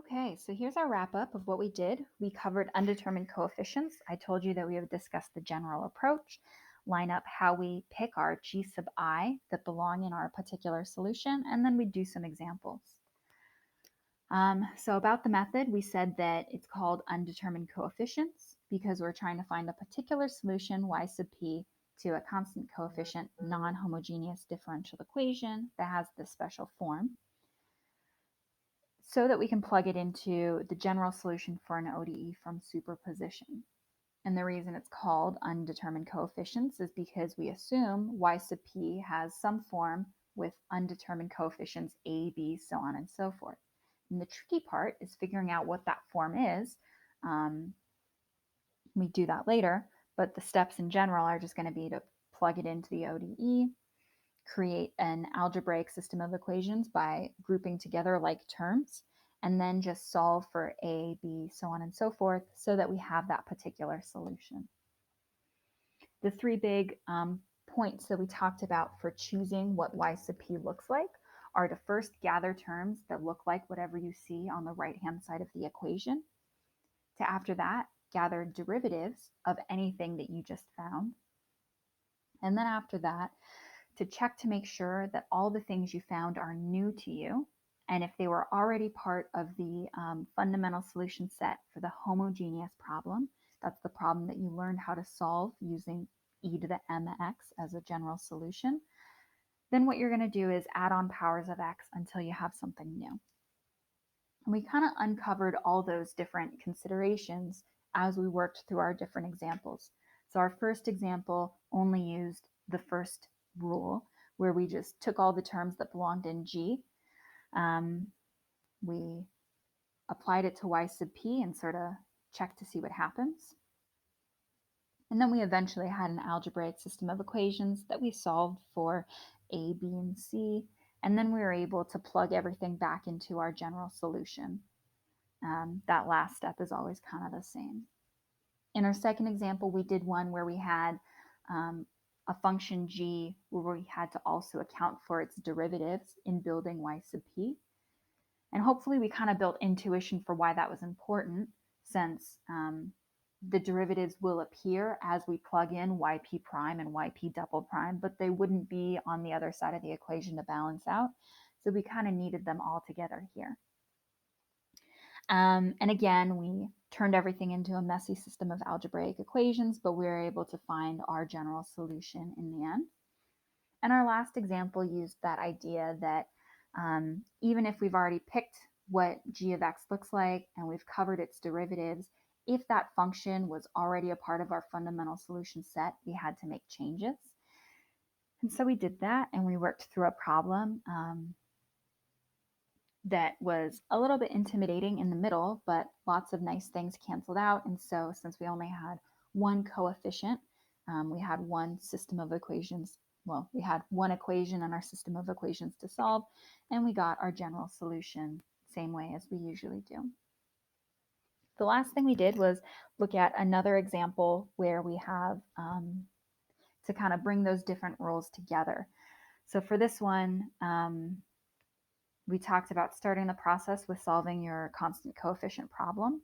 Okay, so here's our wrap up of what we did. We covered undetermined coefficients. I told you that we would discuss the general approach, line up how we pick our G sub I that belong in our particular solution, and then we do some examples. So about the method, we said that it's called undetermined coefficients because we're trying to find a particular solution, y sub p, to a constant coefficient non-homogeneous differential equation that has this special form, so that we can plug it into the general solution for an ODE from superposition. And the reason it's called undetermined coefficients is because we assume y sub p has some form with undetermined coefficients a, b, so on and so forth. And the tricky part is figuring out what that form is. We do that later, but the steps in general are just going to be to plug it into the ODE, create an algebraic system of equations by grouping together like terms, and then just solve for a, b, so on and so forth, so that we have that particular solution. The three big points that we talked about for choosing what y sub p looks like are to first gather terms that look like whatever you see on the right-hand side of the equation, to after that, gather derivatives of anything that you just found, and then after that, to check to make sure that all the things you found are new to you. And if they were already part of the fundamental solution set for the homogeneous problem, that's the problem that you learned how to solve using e to the mx as a general solution, then what you're going to do is add on powers of x until you have something new. And we kind of uncovered all those different considerations as we worked through our different examples. So our first example only used the first rule, where we just took all the terms that belonged in G. We applied it to y sub p and sort of checked to see what happens. And then we eventually had an algebraic system of equations that we solved for a, b, and c. And then we were able to plug everything back into our general solution. That last step is always kind of the same. In our second example, we did one where we had a function g where we had to also account for its derivatives in building y sub p. And hopefully we kind of built intuition for why that was important, since the derivatives will appear as we plug in yp prime and yp double prime, but they wouldn't be on the other side of the equation to balance out. So we kind of needed them all together here. And again, we turned everything into a messy system of algebraic equations, but we were able to find our general solution in the end. And our last example used that idea that even if we've already picked what g of x looks like and we've covered its derivatives, if that function was already a part of our fundamental solution set, we had to make changes. And so we did that, and we worked through a problem that was a little bit intimidating in the middle, but lots of nice things canceled out. And so since we only had one coefficient, we had one system of equations. Well, we had one equation in our system of equations to solve, and we got our general solution same way as we usually do. The last thing we did was look at another example where we have to kind of bring those different rules together. So for this one, we talked about starting the process with solving your constant coefficient problem.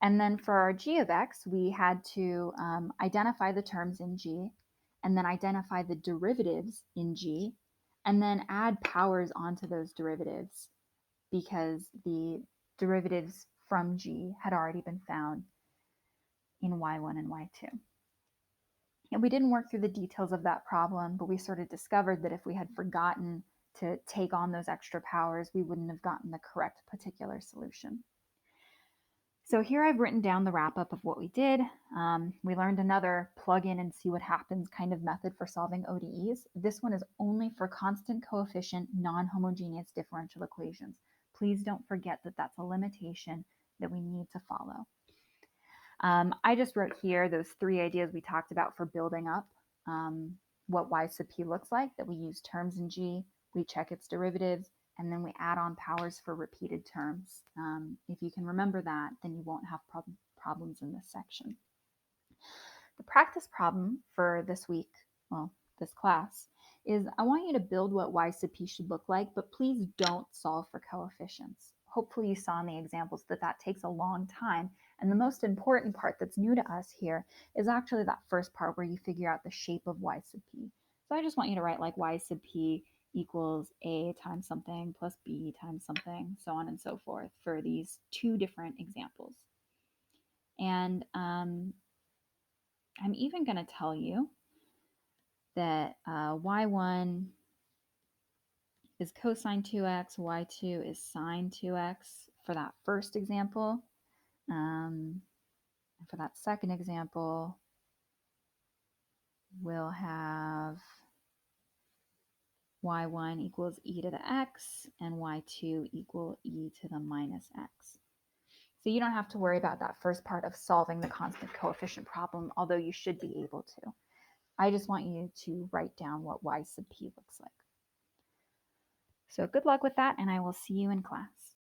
And then for our g of x, we had to identify the terms in g, and then identify the derivatives in g, and then add powers onto those derivatives because the derivatives from g had already been found in y1 and y2. And we didn't work through the details of that problem, but we sort of discovered that if we had forgotten to take on those extra powers, we wouldn't have gotten the correct particular solution. So here I've written down the wrap up of what we did. We learned another plug in and see what happens kind of method for solving ODEs. This one is only for constant coefficient non-homogeneous differential equations. Please don't forget that that's a limitation that we need to follow. I just wrote here those three ideas we talked about for building up what y sub p looks like, that we use terms in G, we check its derivatives, and then we add on powers for repeated terms. If you can remember that, then you won't have problems in this section. The practice problem for this week, well, this class, is I want you to build what y sub p should look like, but please don't solve for coefficients. hopefully you saw in the examples that that takes a long time. And the most important part that's new to us here is actually that first part where you figure out the shape of y sub p. So I just want you to write like y sub p equals a times something plus b times something, so on and so forth for these two different examples. And I'm even going to tell you that y1 is cosine 2x, y2 is sine 2x for that first example. And for that second example, we'll have y1 equals e to the x and y2 equal e to the minus x. So you don't have to worry about that first part of solving the constant coefficient problem, although you should be able to. I just want you to write down what y sub p looks like. So good luck with that, and I will see you in class.